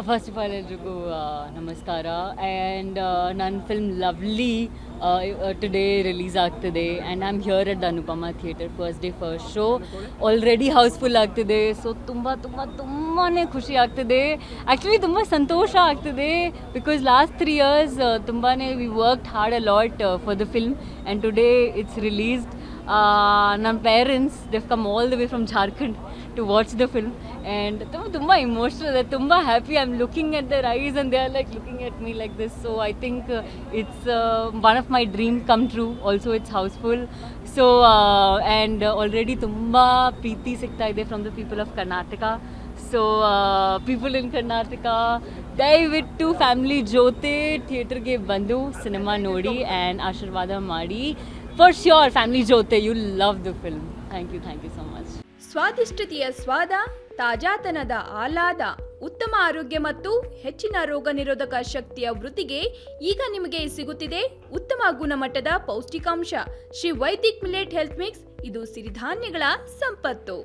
First of all ಎಲ್ರಿಗೂ ನಮಸ್ಕಾರ. And ನನ್ನ ಫಿಲ್ಮ್ ಲವ್ಲಿ ಟುಡೇ ರಿಲೀಸ್ ಆಗ್ತಿದೆ and I am here at the Anupama theatre first day first show. Already housefull ಆಗ್ತಿದೆ. So ತುಂಬಾ ಖುಷಿ ಆಗ್ತಿದೆ. ಆ್ಯಕ್ಚುಲಿ ತುಂಬ ಸಂತೋಷ ಆಗ್ತಿದೆ ಬಿಕಾಸ್ ಲಾಸ್ಟ್ 3 years ತುಂಬಾ we worked hard a lot for the film and today it's released. ನನ್ನ parents they've come all the way from Jharkhand to watch the film and ತುಂಬ ಇಮೋಷ್ನಲ್ ಇದೆ, ತುಂಬ happy. I am looking at their eyes and they are like looking at me like this. So I think it's one of my dream come true. Also it's house full. So and already ತುಂಬ ಪ್ರೀತಿ ಸಿಗ್ತಾ ಇದೆ from the people of Karnataka. So people in Karnataka, ದಯವಿಟ್ಟು family ಜೊತೆ ಥಿಯೇಟರ್ಗೆ ಬಂದು cinema ನೋಡಿ and ಆಶೀರ್ವಾದ ಮಾಡಿ. ಫಾರ್ ಶ್ಯೂರ್ ಫ್ಯಾಮಿಲಿ ಜೊತೆ you love the film. Thank you so much. ಸ್ವಾದಿಷ್ಟತೆಯ ಸ್ವಾದ, ತಾಜಾತನದ ಆಹ್ಲಾದ, ಉತ್ತಮ ಆರೋಗ್ಯ ಮತ್ತು ಹೆಚ್ಚಿನ ರೋಗ ನಿರೋಧಕ ಶಕ್ತಿಯ ವೃದ್ಧಿಗೆ ಈಗ ನಿಮಗೆ ಸಿಗುತ್ತಿದೆ ಉತ್ತಮ ಗುಣಮಟ್ಟದ ಪೌಷ್ಟಿಕಾಂಶ. Shri Vaidik millet health mix. ಇದು ಸಿರಿಧಾನ್ಯಗಳ ಸಂಪತ್ತು.